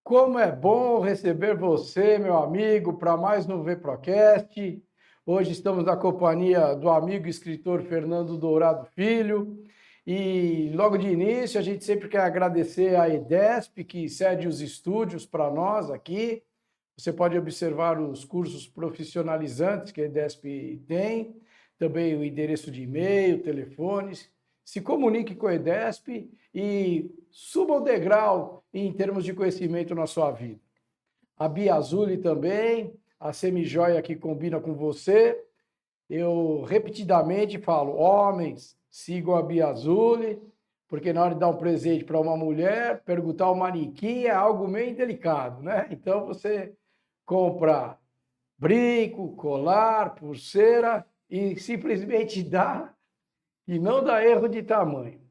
Como é bom receber você, meu amigo, para mais um VProcast. Hoje estamos na companhia do amigo escritor Fernando Dourado Filho. E logo de início, a gente sempre quer agradecer à EDESP, que cede os estúdios para nós aqui. Você pode observar os cursos profissionalizantes que a EDESP tem, também o endereço de e-mail, telefones. Se comunique com a EDESP e suba o degrau em termos de conhecimento na sua vida. A Bia Azuli também, a semijoia que combina com você. Eu repetidamente falo, homens, sigam a Bia Azuli, porque na hora de dar um presente para uma mulher, perguntar ao manequim é algo meio delicado, né? Então você compra brinco, colar, pulseira e simplesmente dá e não dá erro de tamanho.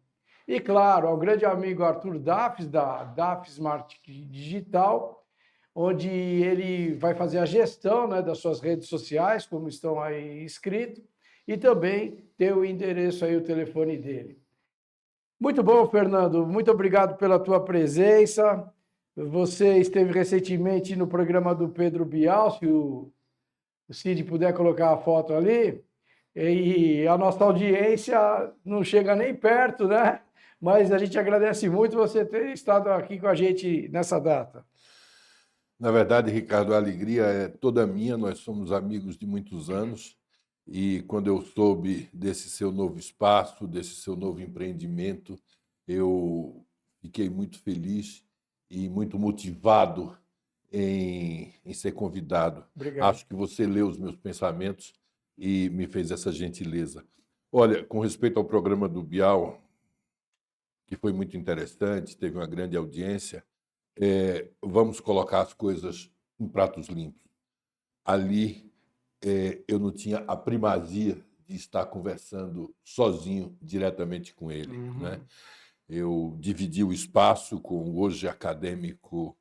E claro, ao grande amigo Arthur Dafis, da Dafis Marketing Digital, onde ele vai fazer a gestão, né, das suas redes sociais, como estão aí escrito, e também tem o endereço aí, o telefone dele. Muito bom, Fernando. Muito obrigado pela tua presença. Você esteve recentemente no programa do Pedro Bial, se o Cid puder colocar a foto ali, e a nossa audiência não chega nem perto, né? Mas a gente agradece muito você ter estado aqui com a gente nessa data. Na verdade, Ricardo, a alegria é toda minha, nós somos amigos de muitos anos e quando eu soube desse seu novo espaço, desse seu novo empreendimento, eu fiquei muito feliz e muito motivado em ser convidado. Obrigado. Acho que você leu os meus pensamentos e me fez essa gentileza. Olha, com respeito ao programa do Bial, que foi muito interessante, teve uma grande audiência, vamos colocar as coisas em pratos limpos. Ali eu não tinha a primazia de estar conversando sozinho diretamente com ele, né? Eu dividi o espaço com o hoje acadêmico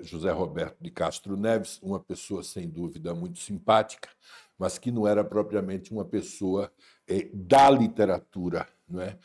José Roberto de Castro Neves, uma pessoa sem dúvida muito simpática, mas que não era propriamente uma pessoa da literatura, não é?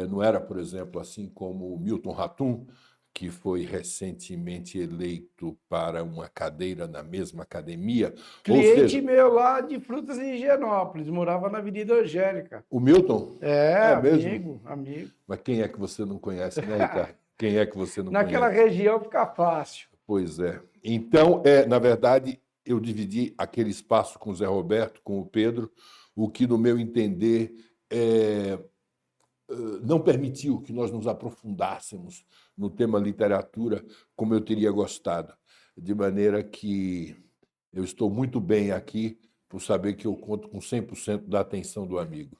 Não era, por exemplo, assim como o Milton Ratum, que foi recentemente eleito para uma cadeira na mesma academia. Cliente meu lá de Frutas em Higienópolis, morava na Avenida Angélica. O Milton? É mesmo? amigo. Mas quem é que você não conhece, né, Ricardo? Quem é que você não Naquela conhece? região fica fácil. Pois é. Então, na verdade, eu dividi aquele espaço com o Zé Roberto, com o Pedro, o que, no meu entender, não permitiu que nós nos aprofundássemos no tema literatura como eu teria gostado. De maneira que eu estou muito bem aqui por saber que eu conto com 100% da atenção do amigo.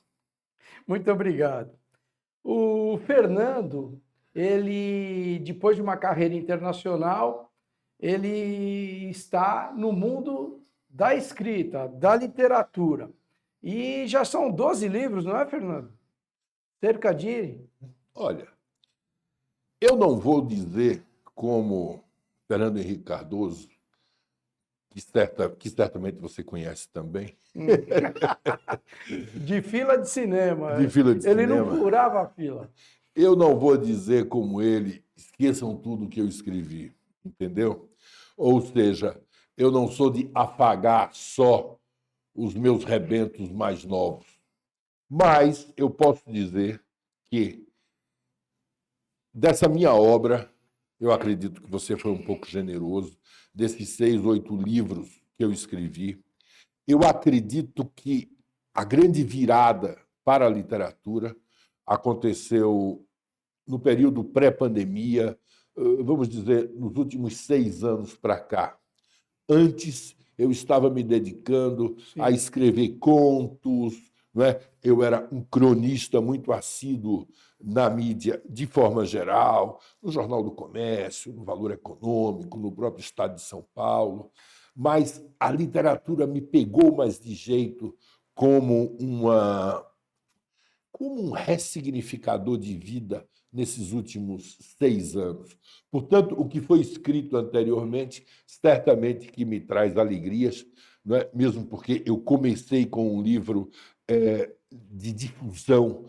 Muito obrigado. O Fernando, ele, depois de uma carreira internacional, ele está no mundo da escrita, da literatura. E já são 12 livros, não é, Fernando? Cerca de... Olha, eu não vou dizer como Fernando Henrique Cardoso, que certamente você conhece também. De fila de cinema. De fila de Ele cinema. não furava a fila. Eu não vou dizer como ele, esqueçam tudo que eu escrevi, entendeu? Ou seja, eu não sou de afagar só os meus rebentos mais novos. Mas eu posso dizer que dessa minha obra, eu acredito que você foi um pouco generoso, desses 6, 8 livros que eu escrevi, eu acredito que a grande virada para a literatura aconteceu no período pré-pandemia, vamos dizer, nos últimos 6 anos para cá. Antes, eu estava me dedicando a escrever contos, não é? Eu era um cronista muito assíduo na mídia de forma geral, no Jornal do Comércio, no Valor Econômico, no próprio Estado de São Paulo, mas a literatura me pegou mais de jeito como como um ressignificador de vida nesses últimos 6 anos. Portanto, o que foi escrito anteriormente certamente que me traz alegrias, não é? Mesmo porque eu comecei com um livro de difusão,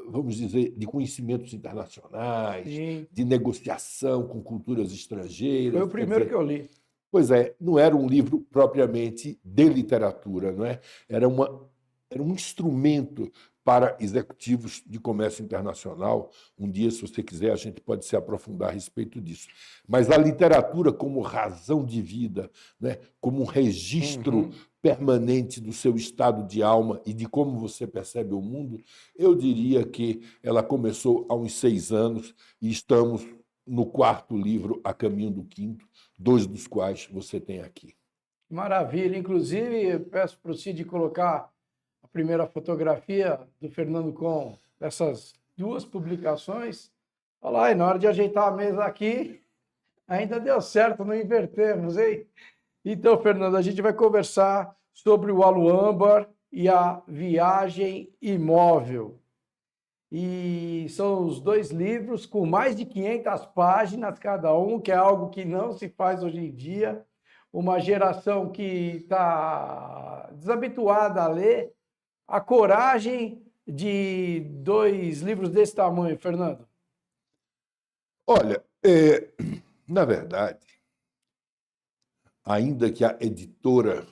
vamos dizer, de conhecimentos internacionais, Sim. de negociação com culturas Foi o estrangeiras. Quer primeiro que dizer, eu li. pois é, não era um livro propriamente de literatura, não é? Era um instrumento para executivos de comércio internacional. Um dia, se você quiser, a gente pode se aprofundar a respeito disso. Mas a literatura como razão de vida, né? Como um registro permanente do seu estado de alma e de como você percebe o mundo, eu diria que ela começou há uns 6 anos e estamos no 4º livro, a caminho do 5º, 2 dos quais você tem aqui. Maravilha. Inclusive, peço para o Cid colocar a primeira fotografia do Fernando com essas 2 publicações. Olha lá, e na hora de ajeitar a mesa aqui, ainda deu certo, não invertemos, hein? Então, Fernando, a gente vai conversar sobre o Aluâmbar e a viagem imóvel. E são os 2 livros com mais de 500 páginas cada um, que é algo que não se faz hoje em dia. Uma geração que está desabituada a ler. A coragem de 2 livros desse tamanho, Fernando. Olha, na verdade, ainda que a editora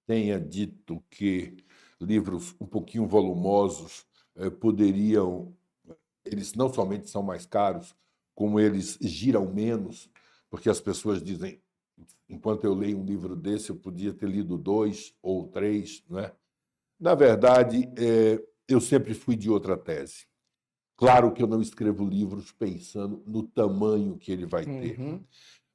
tenha dito que livros um pouquinho volumosos poderiam, eles não somente são mais caros, como eles giram menos, porque as pessoas dizem, enquanto eu leio um livro desse, eu podia ter lido 2 ou 3, não é? Na verdade, eu sempre fui de outra tese. Claro que eu não escrevo livros pensando no tamanho que ele vai ter,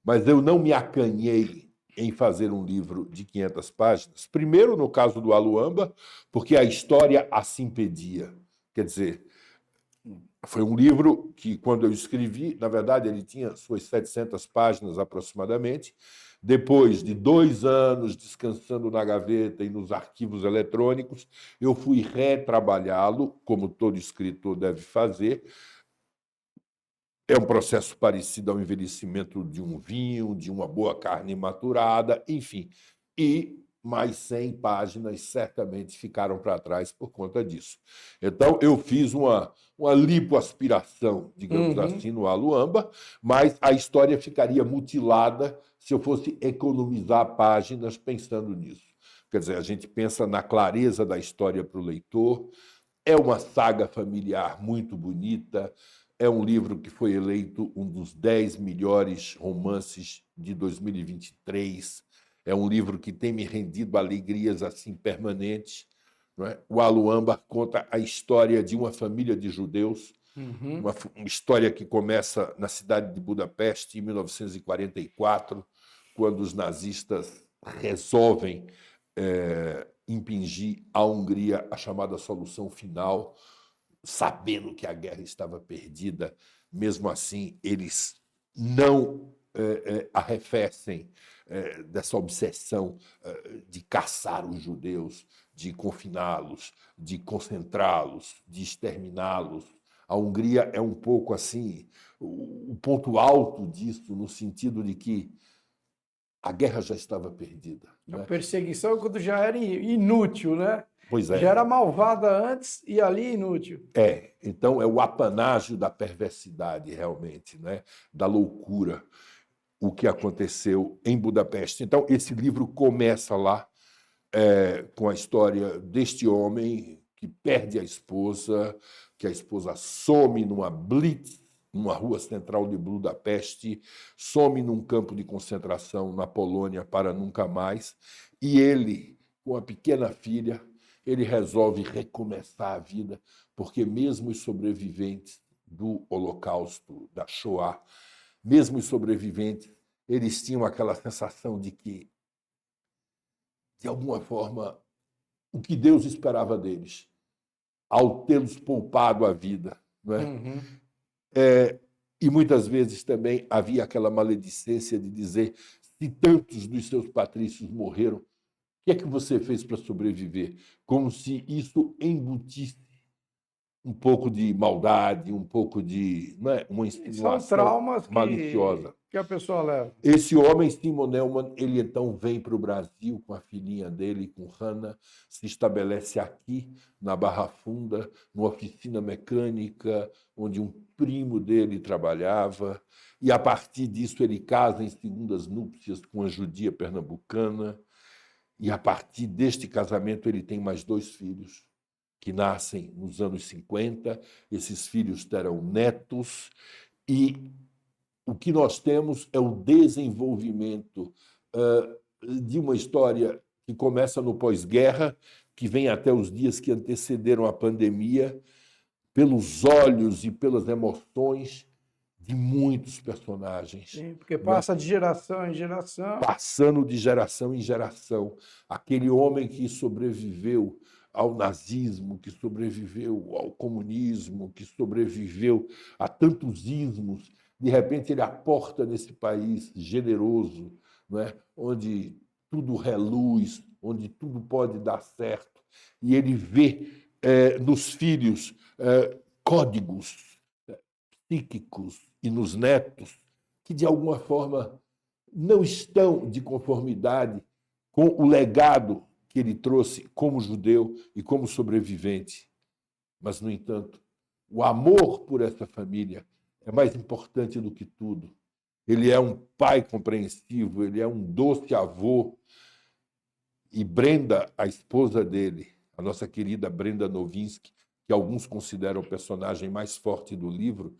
mas eu não me acanhei em fazer um livro de 500 páginas. Primeiro, no caso do Aluâmbar, porque a história assim pedia. Quer dizer, foi um livro que, quando eu escrevi, na verdade, ele tinha suas 700 páginas aproximadamente. Depois de 2 anos descansando na gaveta e nos arquivos eletrônicos, eu fui retrabalhá-lo, como todo escritor deve fazer. É um processo parecido ao envelhecimento de um vinho, de uma boa carne maturada, enfim. E mais 100 páginas certamente ficaram para trás por conta disso. Então, eu fiz uma lipoaspiração, digamos assim, no Aluâmbar, mas a história ficaria mutilada se eu fosse economizar páginas pensando nisso. Quer dizer, a gente pensa na clareza da história para o leitor, é uma saga familiar muito bonita, é um livro que foi eleito um dos 10 melhores romances de 2023. É um livro que tem me rendido alegrias assim permanentes. Não é? O Aluâmbar conta a história de uma família de judeus, uma história que começa na cidade de Budapeste, em 1944, quando os nazistas resolvem impingir à Hungria a chamada solução final, sabendo que a guerra estava perdida. Mesmo assim, eles não arrefecem dessa obsessão de caçar os judeus, de confiná-los, de concentrá-los, de exterminá-los. A Hungria é um pouco assim o ponto alto disso, no sentido de que a guerra já estava perdida. A Né? perseguição quando já era inútil, né? Pois Já é. era malvada antes e ali inútil. Então é o apanágio da perversidade, realmente, né? Da loucura, o que aconteceu em Budapeste. Então, esse livro começa lá com a história deste homem que perde a esposa, que a esposa some numa blitz, numa rua central de Budapeste, some num campo de concentração na Polônia para nunca mais, e ele, com a pequena filha, ele resolve recomeçar a vida, porque mesmo os sobreviventes do Holocausto, da Shoah, mesmo os sobreviventes, eles tinham aquela sensação de que, de alguma forma, o que Deus esperava deles, ao tê-los poupado a vida, não é? Uhum. E muitas vezes também havia aquela maledicência de dizer: se tantos dos seus patrícios morreram, o que é que você fez para sobreviver? Como se isso embutisse um pouco de maldade, um pouco de, não é, uma E são insinuação traumas maliciosa. que a pessoa leva. Esse homem, Simon Neumann, ele então vem para o Brasil com a filhinha dele, com Hannah, se estabelece aqui, na Barra Funda, numa oficina mecânica, onde um primo dele trabalhava, e a partir disso ele casa em segundas núpcias com a judia pernambucana, e a partir deste casamento ele tem mais 2 filhos, que nascem nos anos 50. Esses filhos terão netos, e o que nós temos é o desenvolvimento de uma história que começa no pós-guerra, que vem até os dias que antecederam a pandemia, pelos olhos e pelas emoções de muitos personagens. Sim, porque Não é? passa de geração em geração. Passando de geração em geração. Aquele homem que sobreviveu ao nazismo, que sobreviveu ao comunismo, que sobreviveu a tantos ismos, de repente ele aporta nesse país generoso, não é? Onde tudo reluz, onde tudo pode dar certo, e ele vê nos filhos códigos psíquicos e nos netos que, de alguma forma, não estão de conformidade com o legado que ele trouxe como judeu e como sobrevivente. Mas, no entanto, o amor por essa família é mais importante do que tudo. Ele é um pai compreensivo, ele é um doce avô. E Brenda, a esposa dele, a nossa querida Brenda Novinsky, que alguns consideram o personagem mais forte do livro,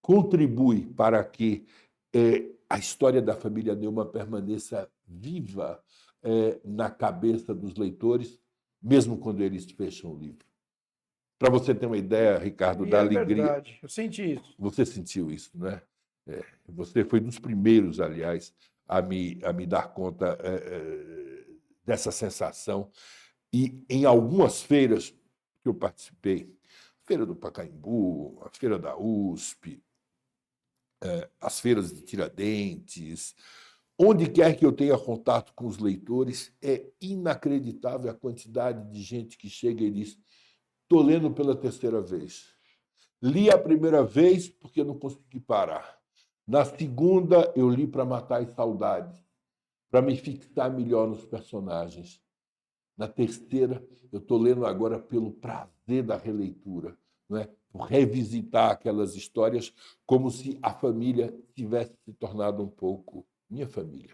contribui para que a história da família Neumann permaneça viva na cabeça dos leitores, mesmo quando eles fecham o livro. Para você ter uma ideia, Ricardo, E da é alegria. verdade, eu senti isso. Você sentiu isso, né? Você foi dos primeiros, aliás, a me dar conta dessa sensação. E em algumas feiras que eu participei, Feira do Pacaembu, a Feira da USP, as feiras de Tiradentes, onde quer que eu tenha contato com os leitores, é inacreditável a quantidade de gente que chega e diz: estou lendo pela 3ª vez. Li a primeira vez porque não consegui parar. Na segunda, eu li para matar as saudades, para me fixar melhor nos personagens. Na terceira, eu estou lendo agora pelo prazer da releitura, não é? Por revisitar aquelas histórias como se a família tivesse se tornado um pouco minha família.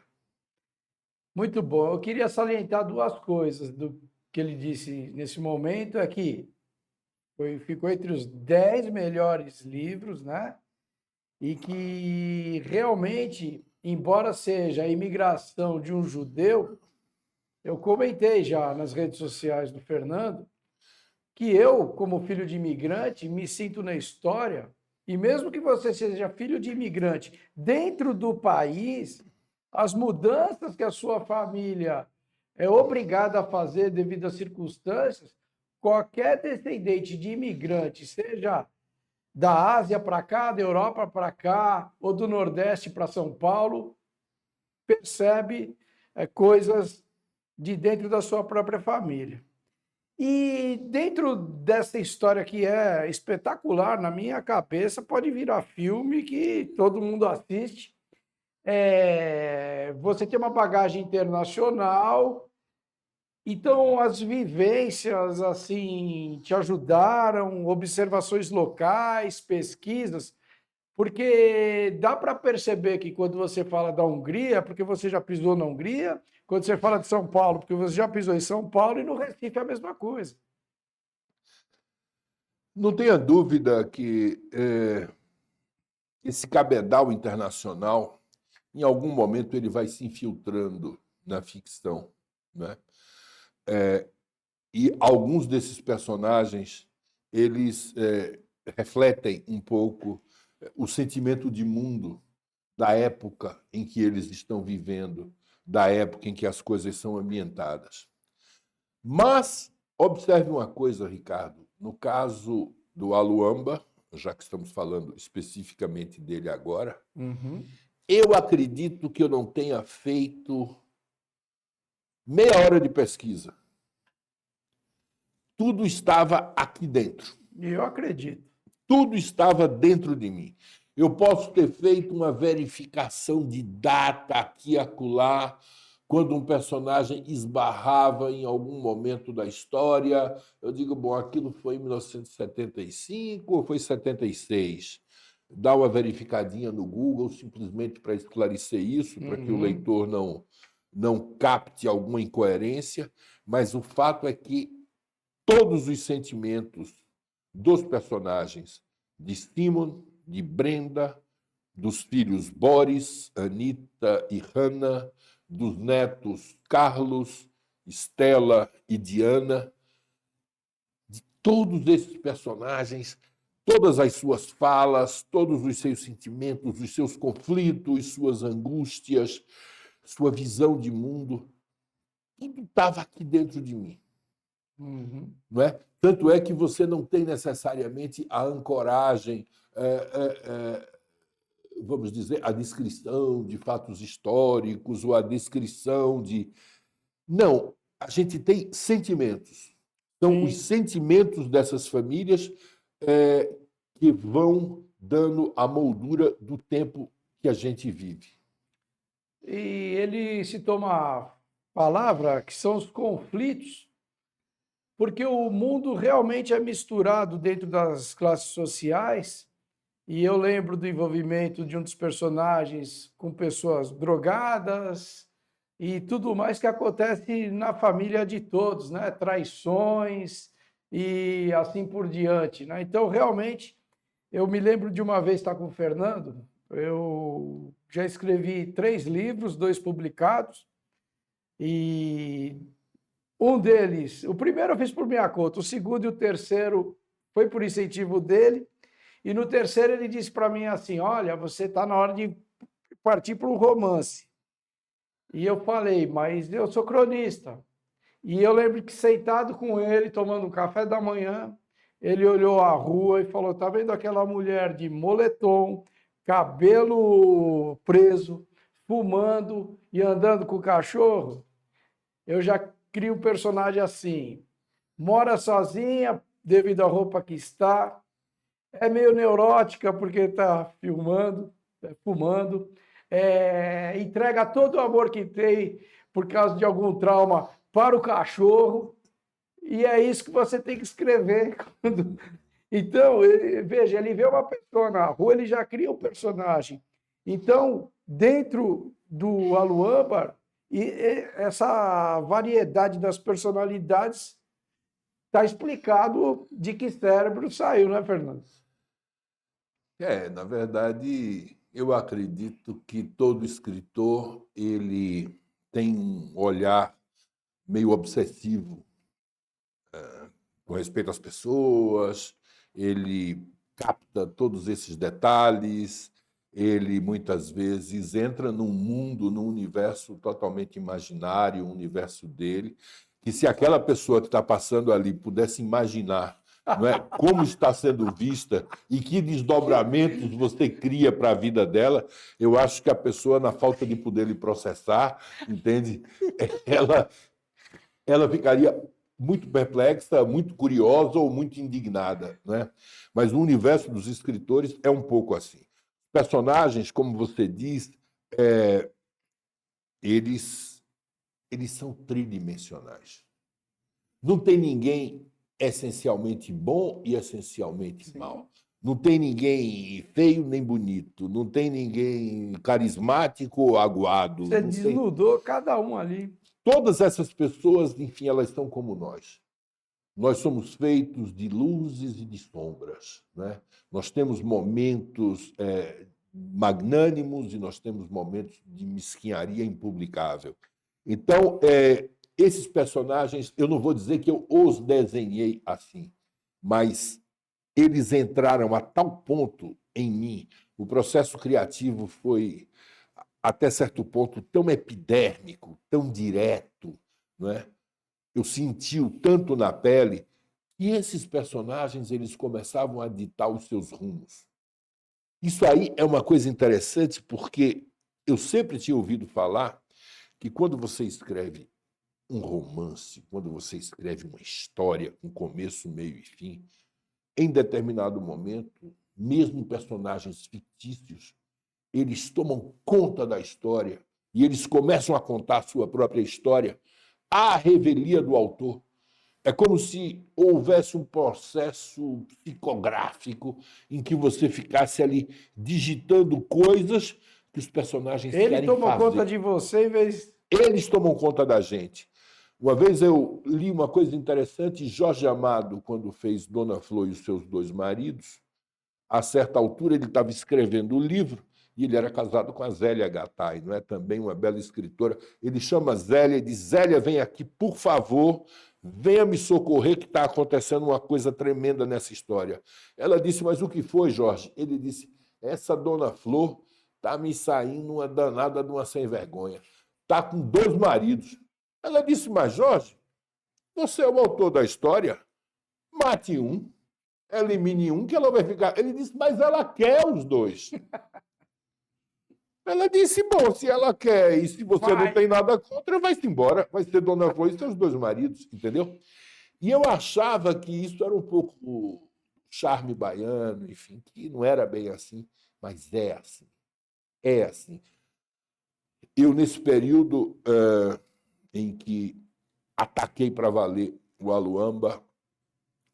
Muito bom. Eu queria salientar 2 coisas do que ele disse nesse momento, é que ficou entre os 10 melhores livros, né? E que realmente, embora seja a imigração de um judeu, eu comentei já nas redes sociais do Fernando, que eu, como filho de imigrante, me sinto na história, e mesmo que você seja filho de imigrante dentro do país, as mudanças que a sua família é obrigada a fazer devido às circunstâncias, qualquer descendente de imigrante, seja da Ásia para cá, da Europa para cá, ou do Nordeste para São Paulo, percebe coisas de dentro da sua própria família. E dentro dessa história que é espetacular, na minha cabeça, pode virar filme que todo mundo assiste. Você tem uma bagagem internacional, então as vivências assim te ajudaram, observações locais, pesquisas, porque dá para perceber que quando você fala da Hungria, porque você já pisou na Hungria, quando você fala de São Paulo, porque você já pisou em São Paulo, e no Recife é a mesma coisa. Não tenha dúvida que esse cabedal internacional, em algum momento, ele vai se infiltrando na ficção, né? E alguns desses personagens, eles refletem um pouco o sentimento de mundo da época em que eles estão vivendo, da época em que as coisas são ambientadas. Mas observe uma coisa, Ricardo, no caso do Aluamba, já que estamos falando especificamente dele agora, Uhum. eu acredito que eu não tenha feito meia hora de pesquisa. Tudo estava aqui dentro. E eu acredito. Tudo estava dentro de mim. Eu posso ter feito uma verificação de data aqui e acolá, quando um personagem esbarrava em algum momento da história. Eu digo, bom, aquilo foi em 1975 ou foi 76? Dá uma verificadinha no Google, simplesmente para esclarecer isso, para que o Uhum. leitor não capte alguma incoerência, mas o fato é que todos os sentimentos dos personagens, de Simon, de Brenda, dos filhos Boris, Anita e Hannah, dos netos Carlos, Estela e Diana, de todos esses personagens, todas as suas falas, todos os seus sentimentos, os seus conflitos, suas angústias, sua visão de mundo, tudo estava aqui dentro de mim. Uhum. Não é? Tanto é que você não tem necessariamente a ancoragem, vamos dizer, a descrição de fatos históricos ou a descrição de. Não, a gente tem sentimentos. São os Sim. sentimentos dessas famílias que vão dando a moldura do tempo que a gente vive. E ele citou uma palavra que são os conflitos, porque o mundo realmente é misturado dentro das classes sociais. E eu lembro do envolvimento de um dos personagens com pessoas drogadas e tudo mais que acontece na família de todos, né? Traições e assim por diante, né? Então, realmente, eu me lembro de uma vez estar com o Fernando, eu já escrevi 3 livros, 2 publicados, e um deles, o primeiro eu fiz por minha conta, o segundo e o terceiro foi por incentivo dele. E no terceiro ele disse para mim assim: olha, você está na hora de partir para um romance. E eu falei, mas eu sou cronista. E eu lembro que sentado com ele, tomando um café da manhã, ele olhou a rua e falou: tá vendo aquela mulher de moletom, cabelo preso, fumando e andando com o cachorro? Eu já crio um personagem assim. Mora sozinha devido à roupa que está, é meio neurótica porque está filmando, fumando, entrega todo o amor que tem por causa de algum trauma para o cachorro, e é isso que você tem que escrever. Então, veja, ele vê uma pessoa na rua, ele já cria um personagem. Então, dentro do Aluâmbar, essa variedade das personalidades está explicado de que cérebro saiu, né, Fernando? Na verdade, eu acredito que todo escritor ele tem um olhar meio obsessivo com respeito às pessoas, ele capta todos esses detalhes, ele muitas vezes entra num mundo, num universo totalmente imaginário, um universo dele, que se aquela pessoa que está passando ali pudesse imaginar, não é, como está sendo vista e que desdobramentos você cria para a vida dela, eu acho que a pessoa, na falta de poder lhe processar, entende? Ela ficaria muito perplexa, muito curiosa ou muito indignada, né? Mas o universo dos escritores é um pouco assim. Personagens, como você diz, eles, eles são tridimensionais. Não tem ninguém essencialmente bom e essencialmente Sim. mal. Não tem ninguém feio nem bonito. Não tem ninguém carismático ou aguado. Você Não tem. desnudou cada um ali. Todas essas pessoas, enfim, elas são como nós. Nós somos feitos de luzes e de sombras, né? Nós temos momentos magnânimos e nós temos momentos de mesquinharia impublicável. Então, esses personagens, eu não vou dizer que eu os desenhei assim, mas eles entraram a tal ponto em mim, o processo criativo foi, até certo ponto, tão epidérmico, tão direto, não é? Eu senti o tanto na pele E esses personagens, eles começavam a ditar os seus rumos. Isso aí é uma coisa interessante, porque eu sempre tinha ouvido falar que quando você escreve um romance, quando você escreve uma história com começo, meio e fim, em determinado momento, mesmo personagens fictícios, eles tomam conta da história e eles começam a contar a sua própria história à revelia do autor. É como se houvesse um processo psicográfico em que você ficasse ali digitando coisas que os personagens Ele querem tomou conta fazer. de você em vez. Eles tomam conta da gente. Uma vez eu li uma coisa interessante, Jorge Amado, quando fez Dona Flor e os seus dois maridos, a certa altura ele estava escrevendo o livro e ele era casado com a Zélia Gattai, não é? Também uma bela escritora. Ele chama Zélia e diz: Zélia, vem aqui, por favor, venha me socorrer, que está acontecendo uma coisa tremenda nessa história. Ela disse: mas o que foi, Jorge? Ele disse: essa Dona Flor está me saindo uma danada de uma sem-vergonha. Está com 2 maridos. Ela disse: mas, Jorge, você é o autor da história? Mate um, elimine um, que ela vai ficar. Ele disse: mas ela quer os 2. Ela disse: bom, se ela quer e se você não tem nada contra, vai-se embora. Vai ser Dona Flor e seus 2 maridos, entendeu? E eu achava que isso era um pouco o charme baiano, enfim, que não era bem assim, mas é assim. É assim. Eu, nesse período em que ataquei para valer o Aluamba,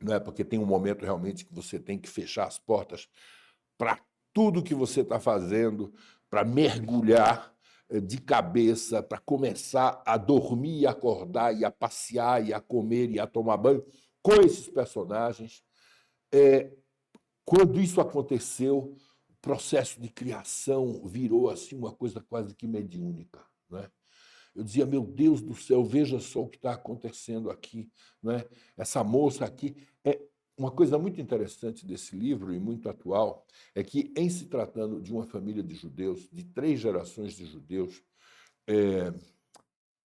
não é? Porque tem um momento realmente que você tem que fechar as portas para tudo que você está fazendo, para mergulhar de cabeça, para começar a dormir e acordar, e a passear, e a comer, e a tomar banho com esses personagens. Quando isso aconteceu, o processo de criação virou assim uma coisa quase que mediúnica, não é? Eu dizia: meu Deus do céu, veja só o que está acontecendo aqui, não é? Essa moça aqui. Uma coisa muito interessante desse livro, e muito atual, é que, em se tratando de uma família de judeus, de 3 gerações de judeus,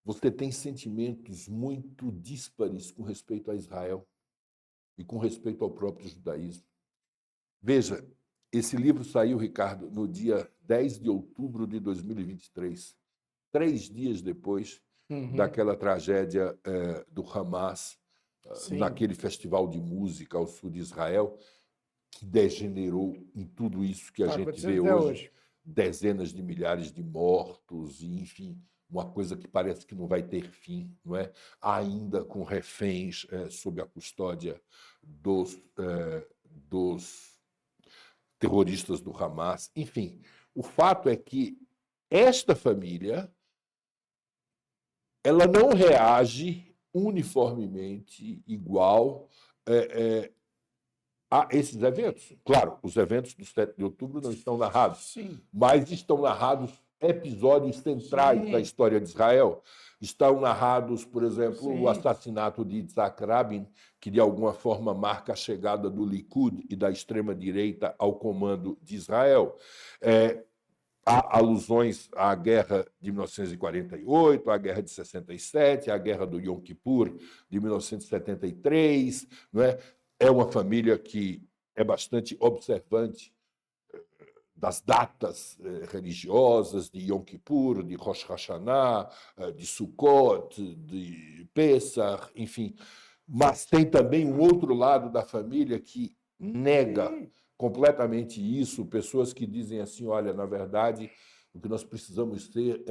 você tem sentimentos muito díspares com respeito a Israel e com respeito ao próprio judaísmo. Veja, esse livro saiu, Ricardo, no dia 10 de outubro de 2023, 3 dias depois daquela tragédia do Hamas, naquele festival de música ao sul de Israel, que degenerou em tudo isso que a gente vê hoje. Dezenas de milhares de mortos, e, enfim, uma coisa que parece que não vai ter fim, não é? Ainda com reféns sob a custódia dos terroristas do Hamas. Enfim, o fato é que esta família ela não reage uniformemente igual a esses eventos. Claro, os eventos do 7 de outubro não estão narrados, mas estão narrados episódios centrais da história de Israel. Estão narrados, por exemplo, o assassinato de Yitzhak Rabin, que de alguma forma marca a chegada do Likud e da extrema-direita ao comando de Israel. Há alusões à guerra de 1948, à guerra de 67, à guerra do Yom Kippur de 1973. Não é? É uma família que é bastante observante das datas religiosas de Yom Kippur, de Rosh Hashanah, de Sukkot, de Pesach, enfim. Mas tem também um outro lado da família que nega completamente isso, pessoas que dizem assim: olha, na verdade, o que nós precisamos ser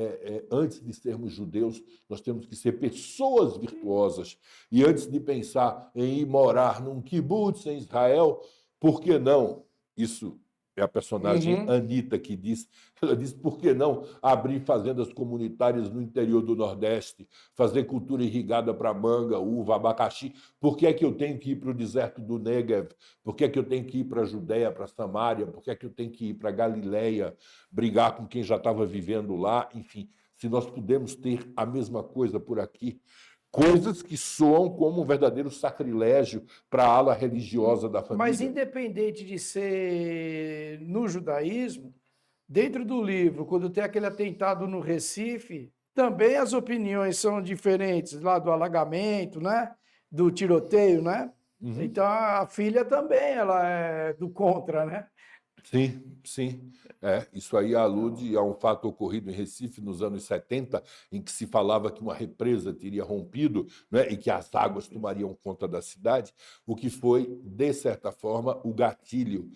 antes de sermos judeus, nós temos que ser pessoas virtuosas. E antes de pensar em ir morar num kibbutz em Israel, por que não? Isso é a personagem Anitta que diz. Ela diz: por que não abrir fazendas comunitárias no interior do Nordeste, fazer cultura irrigada para manga, uva, abacaxi? Por que é que eu tenho que ir para o deserto do Negev? Por que é que eu tenho que ir para a Judéia, para Samaria? Por que é que eu tenho que ir para a Galileia, brigar com quem já estava vivendo lá? Enfim, se nós pudermos ter a mesma coisa por aqui, coisas que soam como um verdadeiro sacrilégio para a ala religiosa da família. Mas, independente de ser no judaísmo, dentro do livro, quando tem aquele atentado no Recife, também as opiniões são diferentes, lá do alagamento, né? Do tiroteio, né? Uhum. Então a filha também, ela é do contra, né? Sim, sim. Isso aí alude Então, a um fato ocorrido em Recife nos anos 70, em que se falava que uma represa teria rompido, né, e que as águas tomariam conta da cidade, o que foi, de certa forma, o gatilho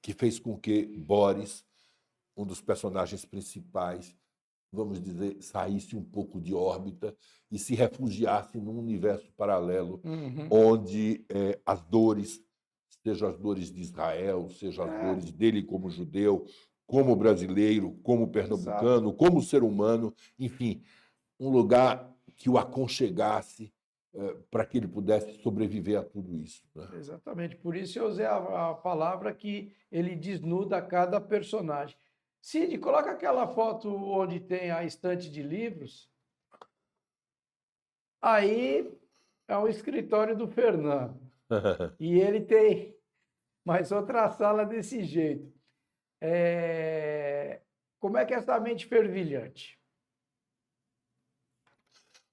que fez com que Boris, um dos personagens principais, vamos dizer, saísse um pouco de órbita e se refugiasse num universo paralelo, uhum. onde as dores, seja as dores de Israel, seja as É, dores dele como judeu, como brasileiro, como exato. pernambucano, como ser humano, enfim, um lugar que o aconchegasse para que ele pudesse sobreviver a tudo isso. Né? Exatamente, por isso eu usei a palavra que ele desnuda cada personagem. Cid, coloca aquela foto onde tem a estante de livros. Aí é o escritório do Fernando. E ele tem mais outra sala desse jeito. Como é que é essa mente fervilhante?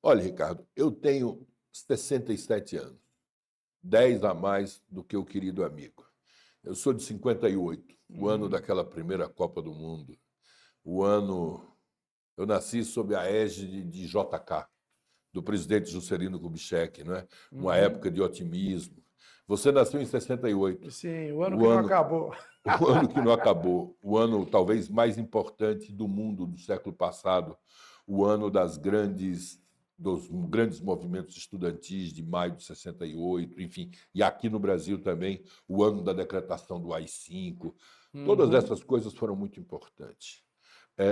Olha, Ricardo, eu tenho 67 anos, 10 a mais do que o querido amigo. Eu sou de 58, o ano Uhum, daquela primeira Copa do Mundo. O ano. Eu nasci sob a égide de JK, do presidente Juscelino Kubitschek, não é? Uma uhum. época de otimismo. Você nasceu em 68, Sim, o ano o que não ano, acabou. o ano que não acabou, o ano talvez mais importante do mundo do século passado, o ano dos grandes movimentos estudantis de maio de 68, enfim, e aqui no Brasil também, o ano da decretação do AI-5. Todas Uhum. essas coisas foram muito importantes.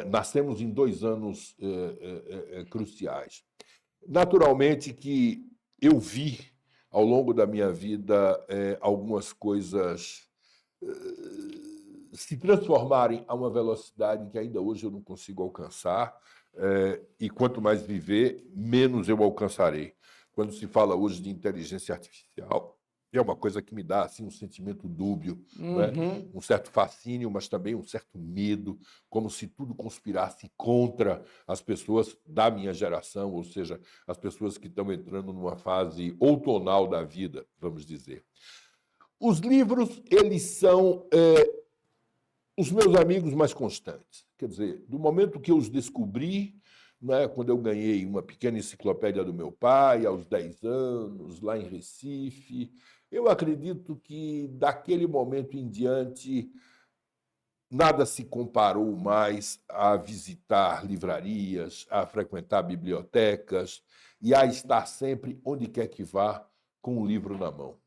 Nascemos em 2 anos cruciais. Naturalmente que eu vi, ao longo da minha vida, algumas coisas se transformarem a uma velocidade que ainda hoje eu não consigo alcançar, e quanto mais viver, menos eu alcançarei. Quando se fala hoje de inteligência artificial, é uma coisa que me dá assim um sentimento dúbio, né? Uhum. Um certo fascínio, mas também um certo medo, como se tudo conspirasse contra as pessoas da minha geração, ou seja, as pessoas que estão entrando numa fase outonal da vida, vamos dizer. Os livros, eles são os meus amigos mais constantes. Quer dizer, do momento que eu os descobri, né, quando eu ganhei uma pequena enciclopédia do meu pai, aos 10 anos, lá em Recife, eu acredito que daquele momento em diante nada se comparou mais a visitar livrarias, a frequentar bibliotecas e a estar sempre, onde quer que vá, com um livro na mão.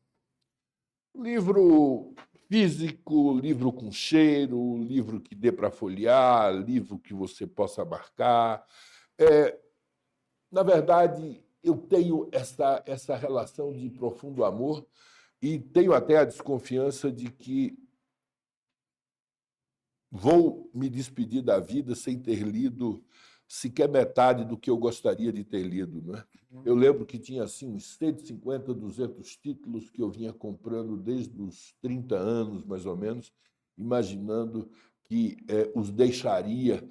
Livro físico, livro com cheiro, livro que dê para folhear, livro que você possa marcar. É, na verdade, eu tenho essa relação de profundo amor e tenho até a desconfiança de que vou me despedir da vida sem ter lido sequer metade do que eu gostaria de ter lido. Não é? Eu lembro que tinha assim, uns 150, 200 títulos que eu vinha comprando desde os 30 anos, mais ou menos, imaginando que os deixaria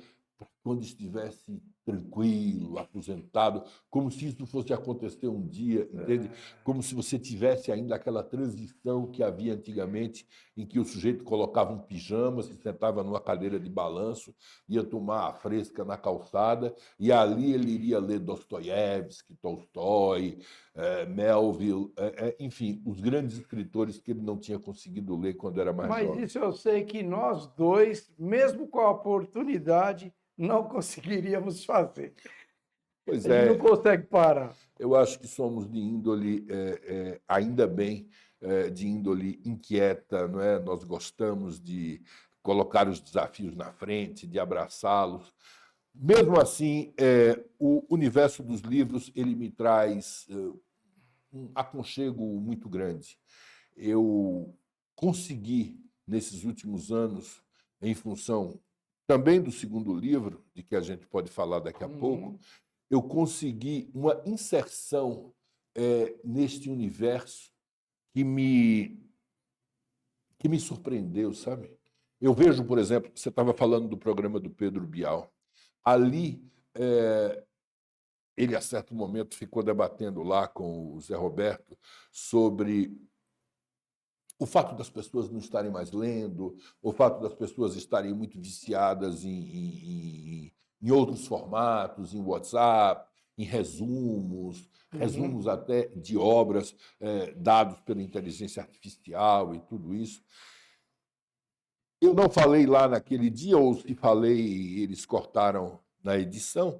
quando estivesse tranquilo, aposentado, como se isso fosse acontecer um dia, entende? Como se você tivesse ainda aquela transição que havia antigamente, em que o sujeito colocava um pijama, se sentava numa cadeira de balanço, ia tomar a fresca na calçada, e ali ele iria ler Dostoiévski, Tolstói, Melville, enfim, os grandes escritores que ele não tinha conseguido ler quando era mais Mas jovem. isso eu sei que nós dois, mesmo com a oportunidade, não conseguiríamos fazer. Pois A gente não é, consegue parar. eu acho que somos de índole, ainda bem, de índole inquieta, não é? Nós gostamos de colocar os desafios na frente, de abraçá-los. Mesmo assim, o universo dos livros ele me traz um aconchego muito grande. Eu consegui, nesses últimos anos, em função também do segundo livro, de que a gente pode falar daqui a pouco, Uhum. eu consegui uma inserção neste universo que me surpreendeu, sabe? Eu vejo, por exemplo, você estava falando do programa do Pedro Bial. Ali ele, a certo momento, ficou debatendo lá com o Zé Roberto sobre o fato das pessoas não estarem mais lendo, o fato das pessoas estarem muito viciadas em outros formatos, em WhatsApp, em resumos, resumos até de obras dados pela inteligência artificial e tudo isso. Eu não falei lá naquele dia, ou se falei, eles cortaram na edição,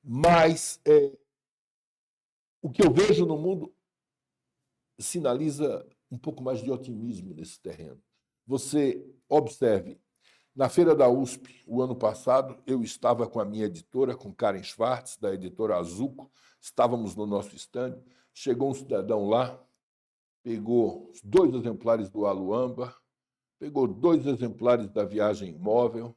mas o que eu vejo no mundo sinaliza um pouco mais de otimismo nesse terreno. Você observe, na Feira da USP, o ano passado, eu estava com a minha editora, com Karen Schwartz, da editora Azuco, estávamos no nosso estande, chegou um cidadão lá, pegou 2 exemplares do Aluamba, pegou 2 exemplares da Viagem Imóvel,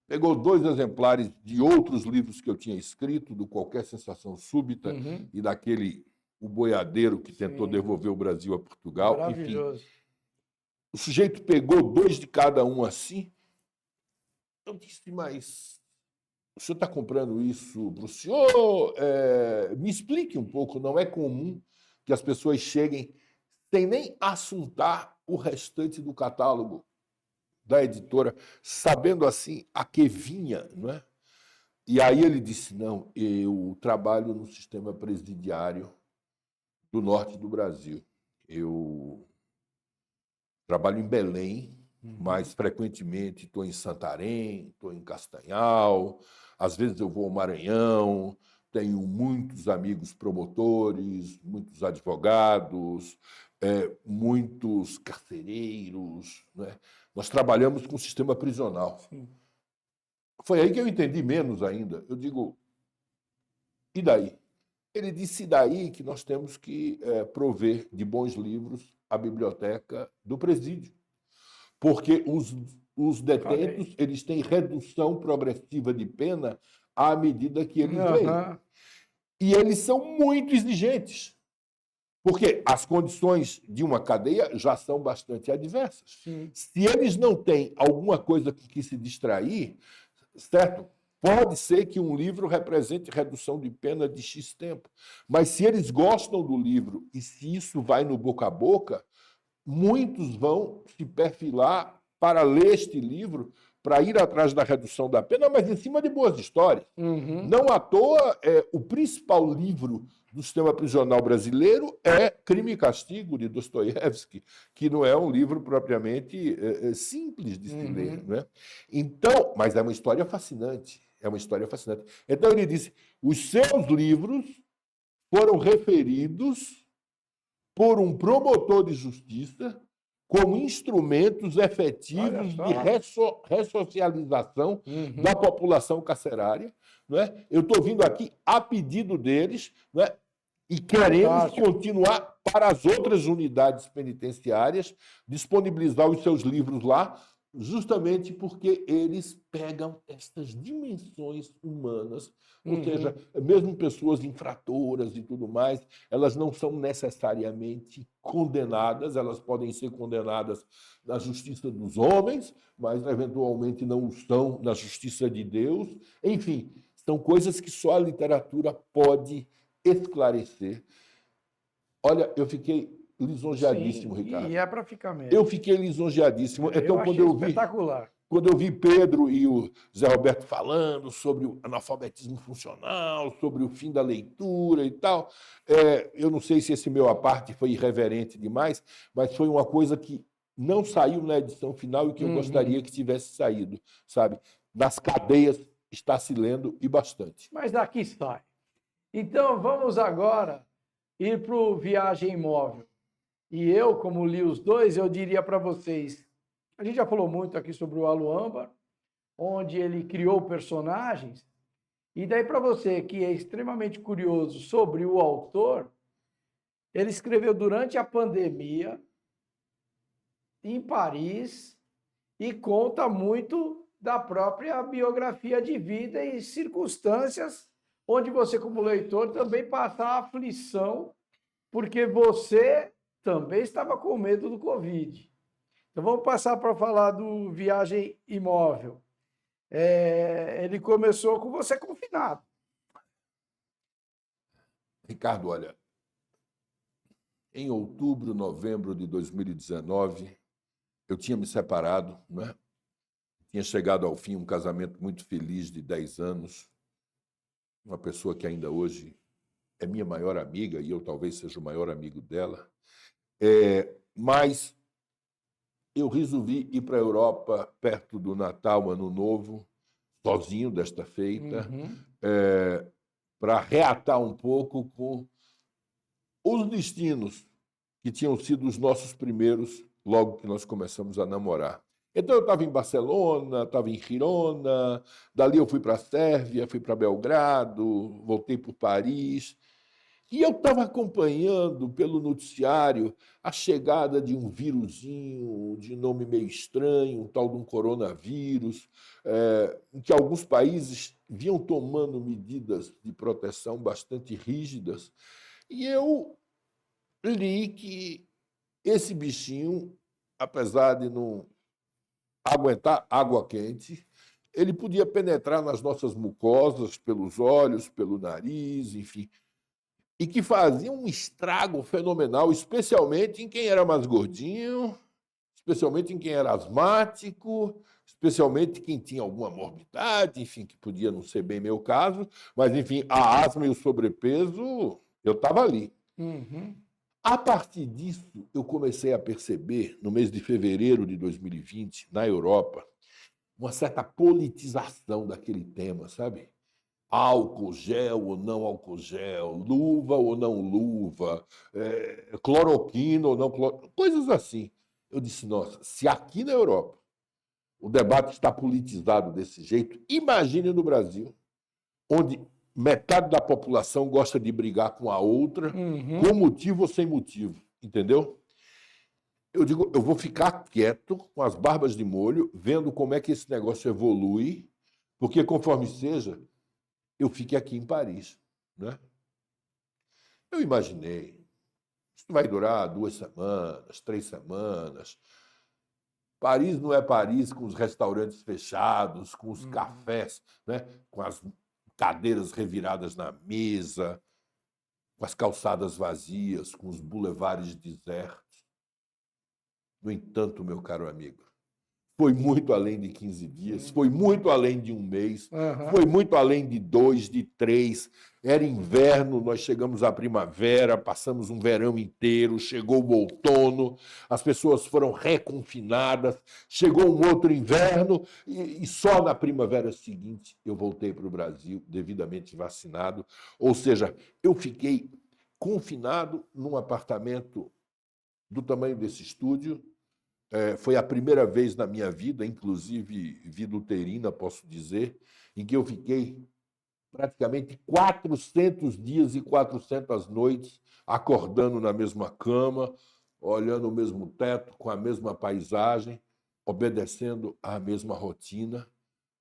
pegou 2 exemplares de outros livros que eu tinha escrito, do Qualquer Sensação Súbita e daquele O Boiadeiro que tentou devolver o Brasil a Portugal. Maravilhoso. Enfim, o sujeito pegou 2 de cada um assim. Eu disse, mas o senhor está comprando isso para o senhor? Me explique um pouco, não é comum que as pessoas cheguem sem nem assuntar o restante do catálogo da editora, sabendo assim a que vinha, não é? E aí ele disse, não, eu trabalho no sistema presidiário do norte do Brasil. Eu trabalho em Belém, mas frequentemente estou em Santarém, estou em Castanhal, às vezes eu vou ao Maranhão, tenho muitos amigos promotores, muitos advogados, muitos carcereiros, né? Nós trabalhamos com o sistema prisional. Sim. Foi aí que eu entendi menos ainda. Eu digo, e daí? Ele disse, e daí que nós temos que prover de bons livros a biblioteca do presídio. Porque os detentos eles têm redução progressiva de pena à medida que eles leem. E eles são muito exigentes. Porque as condições de uma cadeia já são bastante adversas. Sim. Se eles não têm alguma coisa com que se distrair, certo? Pode ser que um livro represente redução de pena de X tempo. Mas se eles gostam do livro e se isso vai no boca a boca, muitos vão se perfilar para ler este livro, para ir atrás da redução da pena, mas em cima de boas histórias. Não à toa, o principal livro do sistema prisional brasileiro é Crime e Castigo, de Dostoiévski, que não é um livro propriamente simples de se ler. Né? Então, mas é uma história fascinante. É uma história fascinante. Então ele disse, os seus livros foram referidos por um promotor de justiça como instrumentos efetivos de ressocialização da população carcerária. Não é? Eu estou vindo aqui a pedido deles, não é? E queremos continuar para as outras unidades penitenciárias, disponibilizar os seus livros lá, justamente porque eles pegam estas dimensões humanas, ou seja, mesmo pessoas infratoras e tudo mais, elas não são necessariamente condenadas, elas podem ser condenadas na justiça dos homens, mas eventualmente não são na justiça de Deus. Enfim, são coisas que só a literatura pode esclarecer. Olha, eu fiquei lisonjeadíssimo, Ricardo. E é para ficar mesmo. Eu fiquei lisonjeadíssimo. Então, espetacular. Quando eu vi Pedro e o Zé Roberto falando sobre o analfabetismo funcional, sobre o fim da leitura e tal, eu não sei se esse meu à parte foi irreverente demais, mas foi uma coisa que não saiu na edição final e que eu gostaria que tivesse saído, sabe? Nas cadeias está se lendo e bastante. Mas daqui sai. Então, vamos agora ir para o Viagem Imóvel. E eu, como li os dois, eu diria para vocês, a gente já falou muito aqui sobre o Aluamba, onde ele criou personagens, e daí para você que é extremamente curioso sobre o autor, ele escreveu durante a pandemia, em Paris, e conta muito da própria biografia de vida e circunstâncias onde você, como leitor, também passa a aflição, porque você também estava com medo do Covid. Então, vamos passar para falar do Viagem Imóvel. Ele começou com você confinado. Ricardo, olha, em outubro, novembro de 2019, eu tinha me separado, né? Tinha chegado ao fim um casamento muito feliz de 10 anos, uma pessoa que ainda hoje é minha maior amiga, e eu talvez seja o maior amigo dela. Mas eu resolvi ir para a Europa perto do Natal, Ano Novo, sozinho desta feita, Uhum. para reatar um pouco com os destinos que tinham sido os nossos primeiros logo que nós começamos a namorar. Então eu estava em Barcelona, estava em Girona, dali eu fui para a Sérvia, fui para Belgrado, voltei para Paris. E eu estava acompanhando pelo noticiário a chegada de um vírusinho de nome meio estranho, um tal de um coronavírus, em que alguns países vinham tomando medidas de proteção bastante rígidas. E eu li que esse bichinho, apesar de não aguentar água quente, ele podia penetrar nas nossas mucosas, pelos olhos, pelo nariz, enfim, e que fazia um estrago fenomenal, especialmente em quem era mais gordinho, especialmente em quem era asmático, especialmente quem tinha alguma morbidade, enfim, que podia não ser bem meu caso, mas, enfim, a asma e o sobrepeso, eu estava ali. Uhum. A partir disso, eu comecei a perceber, no mês de fevereiro de 2020, na Europa, uma certa politização daquele tema, sabe? Álcool gel ou não álcool gel, luva ou não luva, cloroquina ou não cloroquina, coisas assim. Eu disse, nossa, se aqui na Europa o debate está politizado desse jeito, imagine no Brasil, onde metade da população gosta de brigar com a outra, com Uhum. motivo ou sem motivo, entendeu? Eu digo, eu vou ficar quieto, com as barbas de molho, vendo como é que esse negócio evolui, porque conforme seja, eu fique aqui em Paris, né? Eu imaginei, isso vai durar 2 semanas, 3 semanas. Paris não é Paris com os restaurantes fechados, com os Uhum. cafés, né? Com as cadeiras reviradas na mesa, com as calçadas vazias, com os bulevares desertos. No entanto, meu caro amigo, foi muito além de 15 dias, foi muito além de um mês, Aham. foi muito além de 2, de 3. Era inverno, nós chegamos à primavera, passamos um verão inteiro, chegou o outono, as pessoas foram reconfinadas, chegou um outro inverno e só na primavera seguinte eu voltei para o Brasil devidamente vacinado. Ou seja, eu fiquei confinado num apartamento do tamanho desse estúdio. Foi a primeira vez na minha vida, inclusive vida uterina, posso dizer, em que eu fiquei praticamente 400 dias e 400 noites acordando na mesma cama, olhando o mesmo teto, com a mesma paisagem, obedecendo à mesma rotina,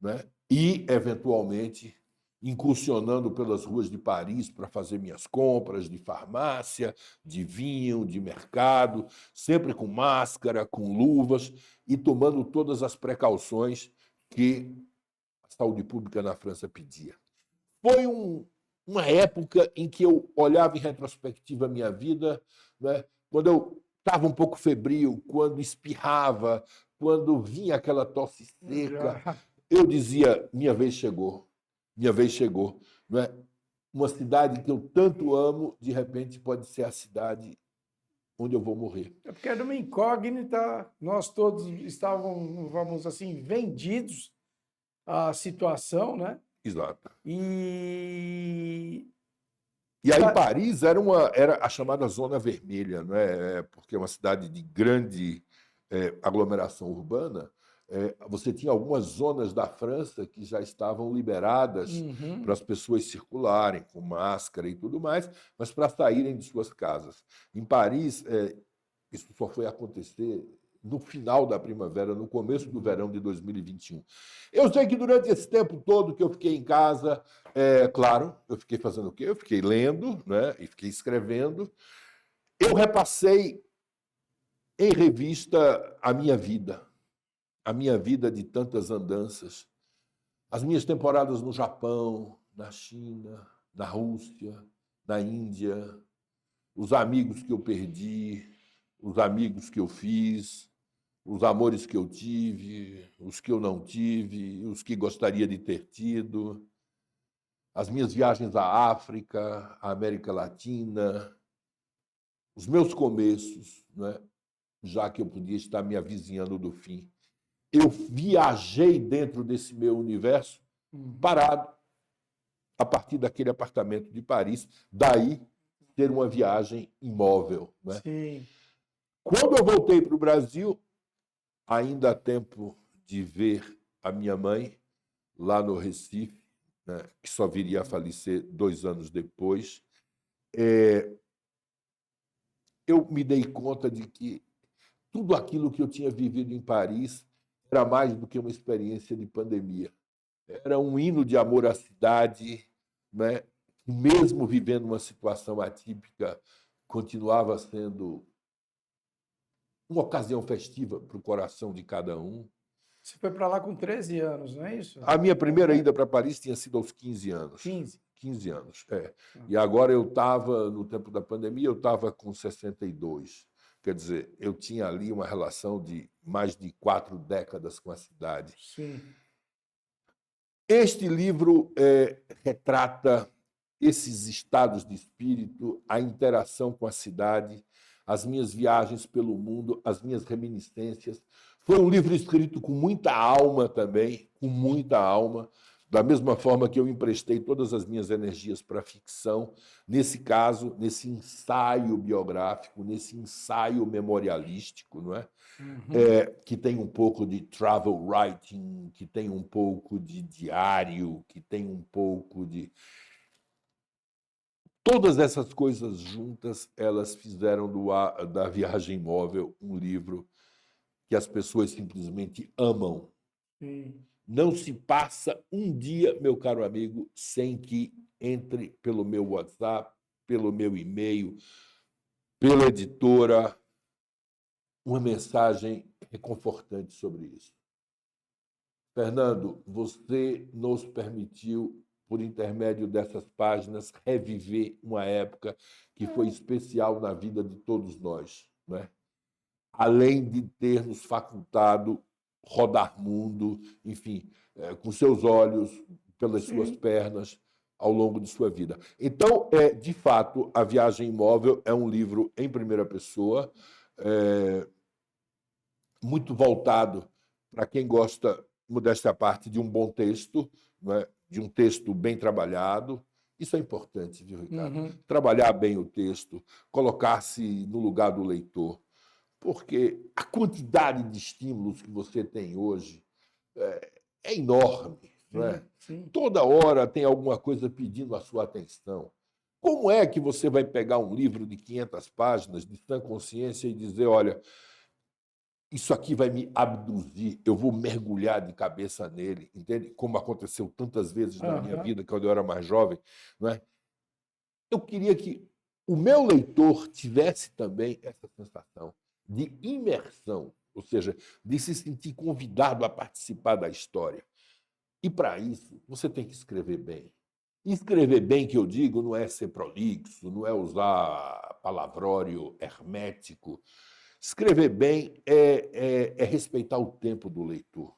né? E, eventualmente, incursionando pelas ruas de Paris para fazer minhas compras de farmácia, de vinho, de mercado, sempre com máscara, com luvas e tomando todas as precauções que a saúde pública na França pedia. Foi uma época em que eu olhava em retrospectiva a minha vida, né? Quando eu estava um pouco febril, quando espirrava, quando vinha aquela tosse seca, Já. eu dizia: minha vez chegou, minha vez chegou. Não é? Uma cidade que eu tanto amo, de repente pode ser a cidade onde eu vou morrer. É porque era uma incógnita, nós todos estávamos, vamos assim, vendidos à situação, né? Exato. E E aí da- Paris era a chamada Zona Vermelha, não é? Porque é uma cidade de grande aglomeração urbana. Você tinha algumas zonas da França que já estavam liberadas para Uhum. as pessoas circularem com máscara e tudo mais, mas para saírem de suas casas. Em Paris, isso só foi acontecer no final da primavera, no começo do verão de 2021. Eu sei que durante esse tempo todo que eu fiquei em casa, claro, eu fiquei fazendo o quê? Eu fiquei lendo, né? E fiquei escrevendo. Eu repassei em revista a minha vida de tantas andanças, as minhas temporadas no Japão, na China, na Rússia, na Índia, os amigos que eu perdi, os amigos que eu fiz, os amores que eu tive, os que eu não tive, os que gostaria de ter tido, as minhas viagens à África, à América Latina, os meus começos, não é? Já que eu podia estar me avizinhando do fim. Eu viajei dentro desse meu universo parado, a partir daquele apartamento de Paris, daí ter uma viagem imóvel. Não é? Sim. Quando eu voltei para o Brasil, ainda há tempo de ver a minha mãe lá no Recife, né, que só viria a falecer 2 anos depois, eu me dei conta de que tudo aquilo que eu tinha vivido em Paris era mais do que uma experiência de pandemia. Era um hino de amor à cidade, né? Mesmo vivendo uma situação atípica, continuava sendo uma ocasião festiva para o coração de cada um. Você foi para lá com 13 anos, não é isso? A minha primeira ida para Paris tinha sido aos 15 anos. 15. 15 anos, é. E agora eu estava, no tempo da pandemia, eu estava com 62. Quer dizer, eu tinha ali uma relação de mais de 4 décadas com a cidade. Sim. Este livro retrata esses estados de espírito, a interação com a cidade, as minhas viagens pelo mundo, as minhas reminiscências. Foi um livro escrito com muita alma também, com muita alma, da mesma forma que eu emprestei todas as minhas energias para a ficção, nesse caso, nesse ensaio biográfico, nesse ensaio memorialístico, não é? Que tem um pouco de travel writing, que tem um pouco de diário, que tem um pouco de... Todas essas coisas juntas, elas fizeram da Viagem Móvel um livro que as pessoas simplesmente amam. Sim. Não se passa um dia, meu caro amigo, sem que entre pelo meu WhatsApp, pelo meu e-mail, pela editora, uma mensagem reconfortante sobre isso. Fernando, você nos permitiu, por intermédio dessas páginas, reviver uma época que foi especial na vida de todos nós, não é? Além de ter nos facultado rodar mundo, enfim, com seus olhos, pelas suas pernas, ao longo de sua vida. Então, de fato, A Viagem Imóvel é um livro em primeira pessoa, muito voltado para quem gosta, modéstia à parte, de um bom texto, não é? De um texto bem trabalhado. Isso é importante, viu, Ricardo? Trabalhar bem o texto, colocar-se no lugar do leitor. Porque a quantidade de estímulos que você tem hoje é enorme. Não é? Sim. Toda hora tem alguma coisa pedindo a sua atenção. Como é que você vai pegar um livro de 500 páginas de sã consciência e dizer, olha, isso aqui vai me abduzir, eu vou mergulhar de cabeça nele, entende? Como aconteceu tantas vezes na minha vida, quando eu era mais jovem, não é? Eu queria que o meu leitor tivesse também essa sensação de imersão, ou seja, de se sentir convidado a participar da história. E, para isso, você tem que escrever bem. E escrever bem, que eu digo, não é ser prolixo, não é usar palavrório hermético. Escrever bem é respeitar o tempo do leitor,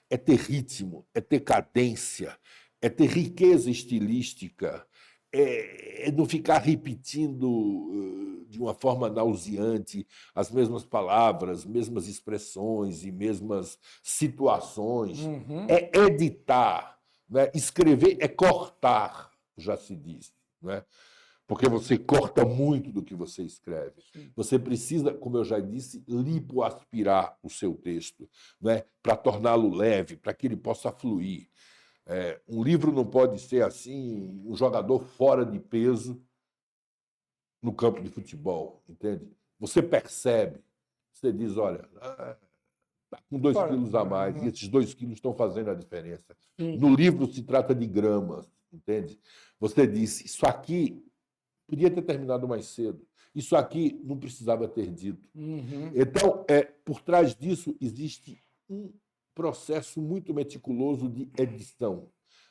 é ter ritmo, é ter cadência, é ter riqueza estilística, é não ficar repetindo de uma forma nauseante as mesmas palavras, mesmas expressões e mesmas situações. É editar, né? Escrever é cortar, já se diz, né? Porque você corta muito do que você escreve. Você precisa, como eu já disse, lipoaspirar o seu texto, né? Para torná-lo leve, para que ele possa fluir. Um livro não pode ser assim, um jogador fora de peso no campo de futebol, entende? Você percebe, você diz, olha, está com 2 quilos a mais, e esses 2 quilos estão fazendo a diferença. No livro se trata de gramas, entende? Você disse, isso aqui podia ter terminado mais cedo. Isso aqui não precisava ter dito. Então, por trás disso, existe um processo muito meticuloso de edição,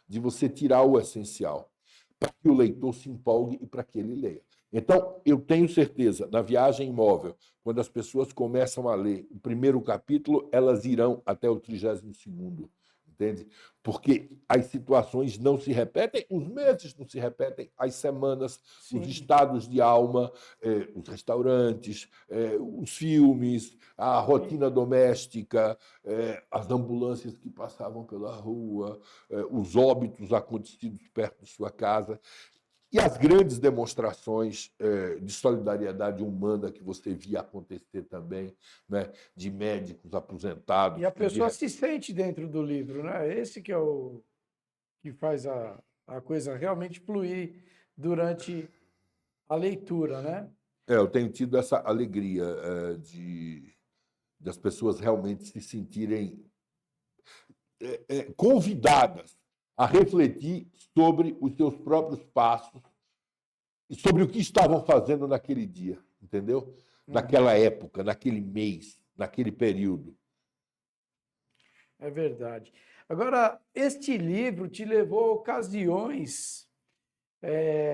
de você tirar o essencial. para que o leitor se empolgue e para que ele leia. Então, eu tenho certeza, na viagem imóvel, quando as pessoas começam a ler o primeiro capítulo, elas irão até o 32º, entende? Porque as situações não se repetem, os meses não se repetem, as semanas, Sim. os estados de alma, os restaurantes, os filmes, a rotina doméstica, as ambulâncias que passavam pela rua, os óbitos acontecidos perto de sua casa. E as grandes demonstrações de solidariedade humana que você via acontecer também, né, de médicos aposentados. E a pessoa se sente dentro do livro, né? Esse que é o que faz a coisa realmente fluir durante a leitura, né? Eu tenho tido essa alegria de as pessoas realmente se sentirem convidadas a refletir sobre os seus próprios passos e sobre o que estavam fazendo naquele dia, entendeu? Naquela época, naquele mês, naquele período. É verdade. Agora, este livro te levou a ocasiões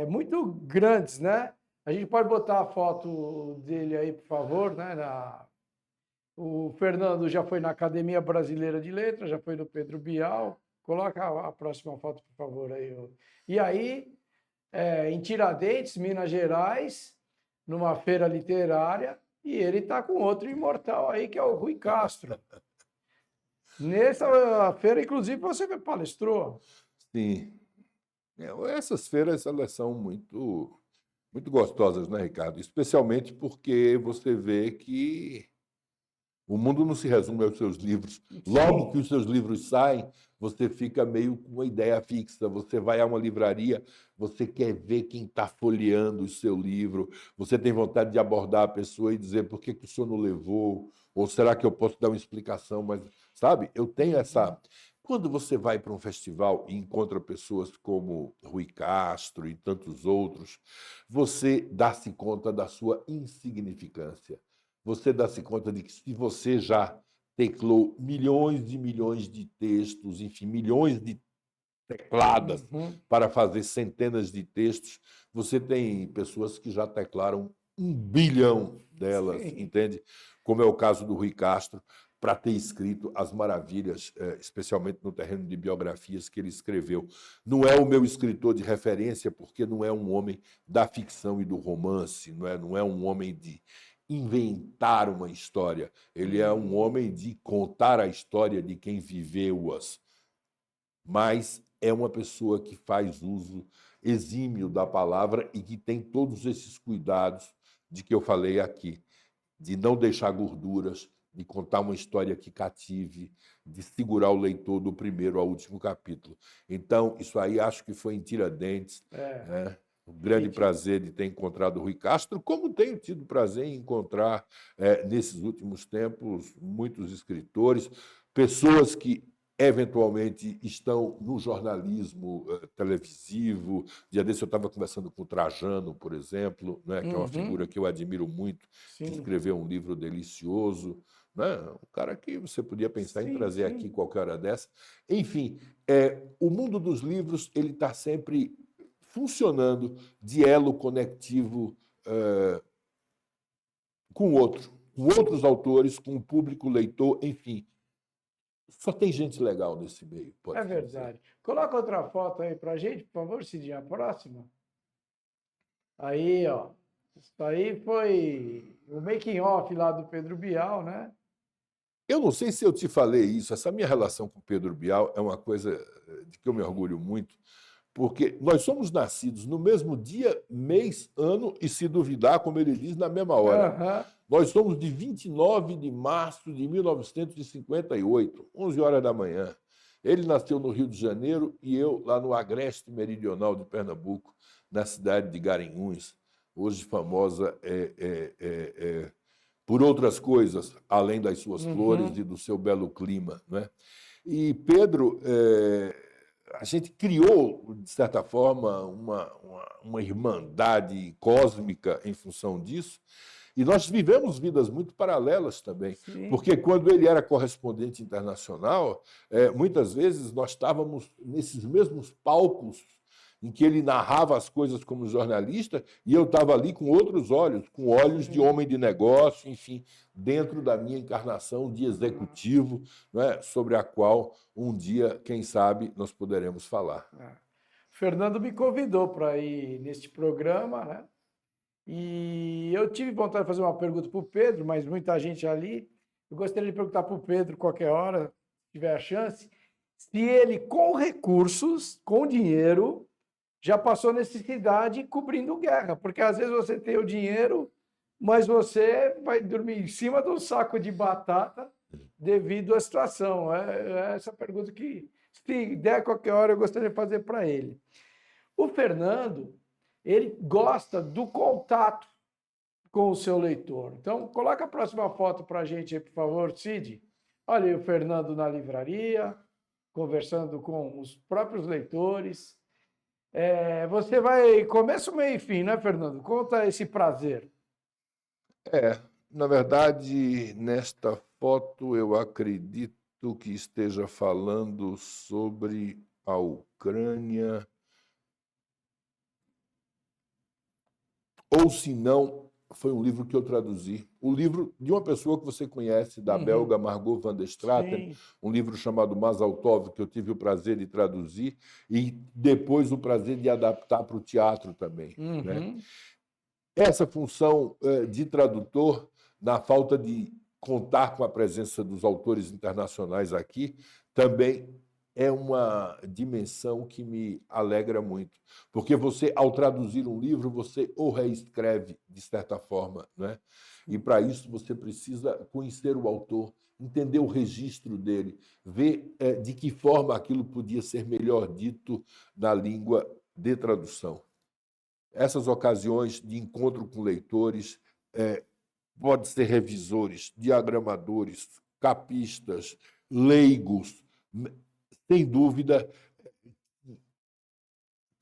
muito grandes, né? A gente pode botar a foto dele aí, por favor, né? O Fernando já foi na Academia Brasileira de Letras, já foi no Pedro Bial. Coloca a próxima foto, por favor, aí. E aí, em Tiradentes, Minas Gerais, numa feira literária, e ele está com outro imortal aí, que é o Rui Castro. Nessa feira, inclusive, você palestrou. Sim. Essas feiras, elas são muito, muito gostosas, né, Ricardo? Especialmente porque você vê que o mundo não se resume aos seus livros. Logo que os seus livros saem, você fica meio com uma ideia fixa. Você vai a uma livraria, você quer ver quem está folheando o seu livro, você tem vontade de abordar a pessoa e dizer por que o senhor não levou, ou será que eu posso dar uma explicação? Mas, sabe, eu tenho essa. Quando você vai para um festival e encontra pessoas como Rui Castro e tantos outros, você dá-se conta da sua insignificância. Você dá-se conta de que se você já teclou milhões e milhões de textos, enfim, milhões de tecladas para fazer centenas de textos, você tem pessoas que já teclaram 1 bilhão delas, Sim. entende? Como é o caso do Rui Castro, para ter escrito as maravilhas, especialmente no terreno de biografias que ele escreveu. Não é o meu escritor de referência, porque não é um homem da ficção e do romance, não é um homem de inventar uma história. Ele é um homem de contar a história de quem viveu-as. Mas é uma pessoa que faz uso exímio da palavra e que tem todos esses cuidados de que eu falei aqui, de não deixar gorduras, de contar uma história que cative, de segurar o leitor do primeiro ao último capítulo. Então, isso aí acho que foi em Tiradentes, né? Um grande prazer de ter encontrado o Rui Castro, como tenho tido prazer em encontrar, nesses últimos tempos, muitos escritores, pessoas que eventualmente estão no jornalismo televisivo. Dia desse eu estava conversando com o Trajano, por exemplo, né, que é uma figura que eu admiro muito, que escreveu um livro delicioso, né, um cara que você podia pensar em trazer aqui qualquer hora dessa. Enfim, o mundo dos livros ele está sempre funcionando de elo conectivo com outros autores, com o público leitor, enfim. Só tem gente legal nesse meio, pode É verdade. Coloca outra foto aí pra gente, por favor, Cidinha, a próxima. Aí, ó. Isso aí foi o making off lá do Pedro Bial, né? Eu não sei se eu te falei isso, essa minha relação com o Pedro Bial é uma coisa de que eu me orgulho muito, porque nós somos nascidos no mesmo dia, mês, ano e, se duvidar, como ele diz, na mesma hora. Nós somos de 29 de março de 1958, 11 horas da manhã. Ele nasceu no Rio de Janeiro e eu lá no agreste meridional de Pernambuco, na cidade de Garanhuns, hoje famosa por outras coisas, além das suas flores e do seu belo clima, né? E Pedro, a gente criou, de certa forma, uma irmandade cósmica em função disso, e nós vivemos vidas muito paralelas também, porque quando ele era correspondente internacional, muitas vezes nós estávamos nesses mesmos palcos em que ele narrava as coisas como jornalista e eu estava ali com outros olhos, com olhos de homem de negócio, enfim, dentro da minha encarnação de executivo, não é? Sobre a qual um dia, quem sabe, nós poderemos falar. Fernando me convidou para ir neste programa, né? E eu tive vontade de fazer uma pergunta para o Pedro, mas muita gente ali. Eu gostaria de perguntar para o Pedro, qualquer hora, se tiver a chance, se ele, com recursos, com dinheiro, já passou necessidade cobrindo guerra. Porque às vezes você tem o dinheiro, mas você vai dormir em cima de um saco de batata devido à situação. É essa pergunta que, se der qualquer hora, eu gostaria de fazer para ele. O Fernando, ele gosta do contato com o seu leitor. Então, coloca a próxima foto para a gente aí, por favor, Cid. Olha aí o Fernando na livraria, conversando com os próprios leitores. Você vai começo, meio e fim, né, Fernando? Conta esse prazer. Na verdade, nesta foto eu acredito que esteja falando sobre a Ucrânia, ou se não, foi um livro que eu traduzi. O livro de uma pessoa que você conhece, da belga Margot van der Straten, um livro chamado Mazal Tov, que eu tive o prazer de traduzir, e depois o prazer de adaptar para o teatro também. Né? Essa função de tradutor, na falta de contar com a presença dos autores internacionais aqui, também é uma dimensão que me alegra muito. Porque você, ao traduzir um livro, você o reescreve, de certa forma. Né? E, para isso, você precisa conhecer o autor, entender o registro dele, ver de que forma aquilo podia ser melhor dito na língua de tradução. Essas ocasiões de encontro com leitores, pode ser revisores, diagramadores, capistas, leigos, sem dúvida,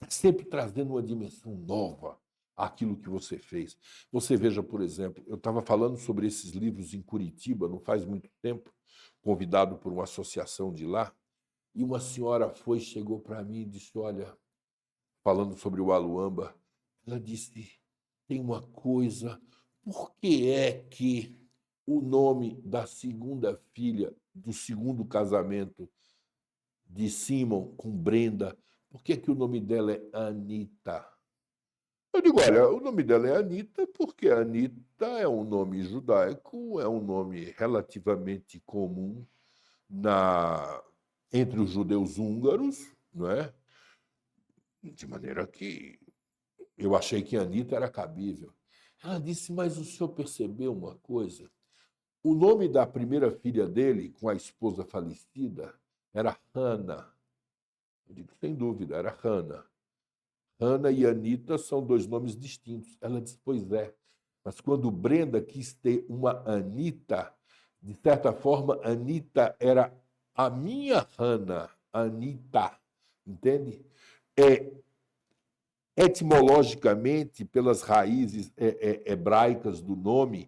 sempre trazendo uma dimensão nova àquilo que você fez. Você veja, por exemplo, eu estava falando sobre esses livros em Curitiba, não faz muito tempo, convidado por uma associação de lá, e uma senhora chegou para mim e disse, olha, falando sobre o Aluamba, ela disse, tem uma coisa, por que é que o nome da segunda filha do segundo casamento de Simon com Brenda, por que é que o nome dela é Anita? Eu digo, olha, o nome dela é Anita porque Anita é um nome judaico, é um nome relativamente comum entre os judeus húngaros, não é? De maneira que eu achei que Anita era cabível. Ela disse, mas o senhor percebeu uma coisa? O nome da primeira filha dele, com a esposa falecida, era Hannah. Eu digo, sem dúvida, era Hannah. Hannah e Anita são dois nomes distintos. Ela disse, pois é. Mas quando Brenda quis ter uma Anita, de certa forma, Anita era a minha Hannah, Anita. Entende? Etimologicamente, pelas raízes hebraicas do nome,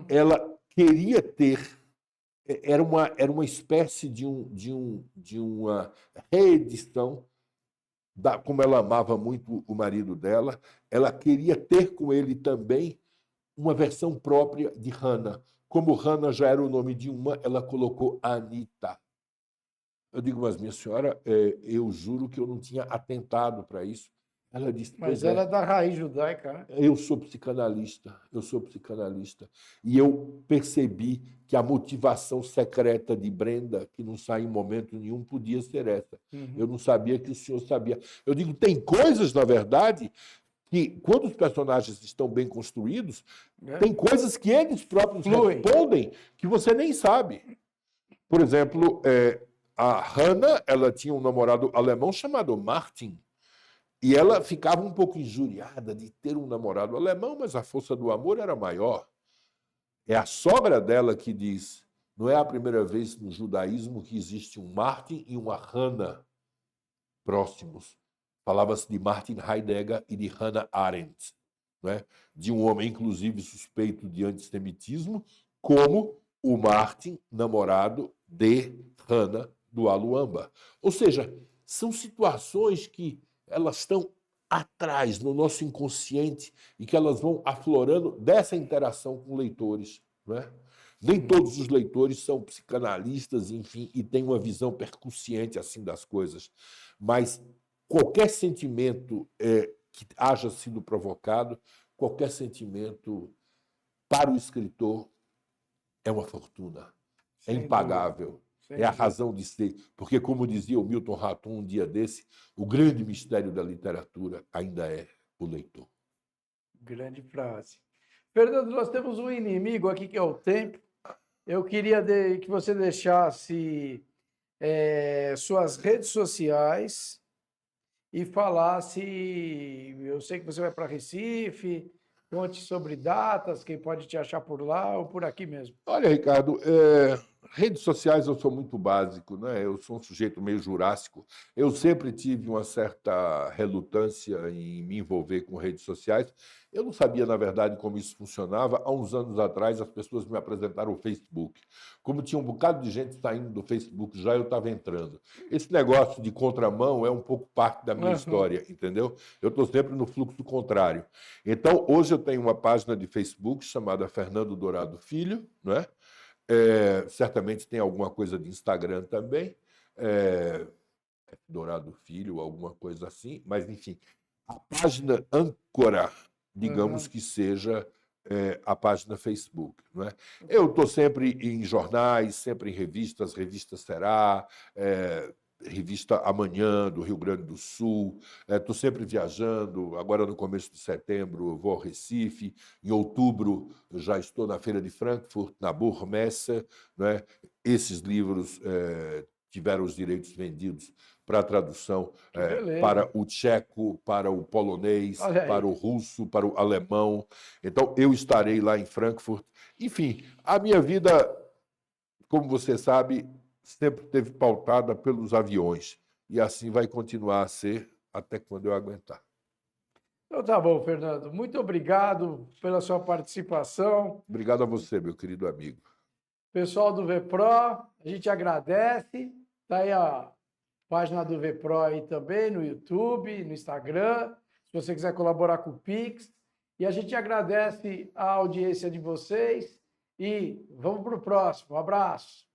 ela queria ter, era uma espécie de uma reedição, como ela amava muito o marido dela, ela queria ter com ele também uma versão própria de Hannah. Como Hannah já era o nome de uma, ela colocou Anita. Eu digo, mas minha senhora, eu juro que eu não tinha atentado para isso. Ela disse, mas ela é da raiz judaica, né? Eu sou psicanalista. E eu percebi que a motivação secreta de Brenda, que não sai em momento nenhum, podia ser essa. Eu não sabia que o senhor sabia. Eu digo, tem coisas, na verdade, que quando os personagens estão bem construídos, tem coisas que eles próprios respondem que você nem sabe. Por exemplo, a Hannah, ela tinha um namorado alemão chamado Martin. E ela ficava um pouco injuriada de ter um namorado alemão, mas a força do amor era maior. É a sogra dela que diz, não é a primeira vez no judaísmo que existe um Martin e uma Hannah próximos. Falava-se de Martin Heidegger e de Hannah Arendt, né? De um homem, inclusive, suspeito de antissemitismo, como o Martin, namorado de Hannah do Aluamba. Ou seja, são situações que elas estão atrás, no nosso inconsciente, e que elas vão aflorando dessa interação com leitores, não é? Nem todos os leitores são psicanalistas, enfim, e têm uma visão percussiente assim das coisas, mas qualquer sentimento que haja sido provocado, qualquer sentimento para o escritor é uma fortuna, é Sem dúvida, impagável, sem é a dúvida. razão de ser. Porque, como dizia o Milton Raton um dia desse, o grande mistério da literatura ainda é o leitor. Grande frase. Fernando, nós temos um inimigo aqui que é o tempo. Eu queria que você deixasse suas redes sociais e falasse. Eu sei que você vai para Recife, conte sobre datas, quem pode te achar por lá ou por aqui mesmo. Olha, Ricardo, redes sociais eu sou muito básico, né? Eu sou um sujeito meio jurássico. Eu sempre tive uma certa relutância em me envolver com redes sociais. Eu não sabia, na verdade, como isso funcionava. Há uns anos atrás, as pessoas me apresentaram o Facebook. Como tinha um bocado de gente saindo do Facebook já, eu estava entrando. Esse negócio de contramão é um pouco parte da minha Aham. história, entendeu? Eu estou sempre no fluxo contrário. Então, hoje eu tenho uma página de Facebook chamada Fernando Dourado Filho, não é? Certamente tem alguma coisa de Instagram também, é, Dourado Filho, alguma coisa assim, mas enfim, a página âncora, digamos Aham. que seja a página Facebook, não é? Eu estou sempre em jornais, sempre em revistas, Revista Será, Revista Amanhã, do Rio Grande do Sul. Estou sempre viajando. Agora, no começo de setembro, eu vou ao Recife. Em outubro, eu já estou na Feira de Frankfurt, na Buchmesse. Né? Esses livros tiveram os direitos vendidos para a tradução Que beleza. para o tcheco, para o polonês, Olha para aí. o russo, para o alemão. Então, eu estarei lá em Frankfurt. Enfim, a minha vida, como você sabe, sempre esteve pautada pelos aviões. E assim vai continuar a ser até quando eu aguentar. Então tá bom, Fernando. Muito obrigado pela sua participação. Obrigado a você, meu querido amigo. Pessoal do VPRO, a gente agradece. Tá aí a página do VPRO aí também, no YouTube, no Instagram. Se você quiser colaborar com o Pix. E a gente agradece a audiência de vocês. E vamos para o próximo. Um abraço.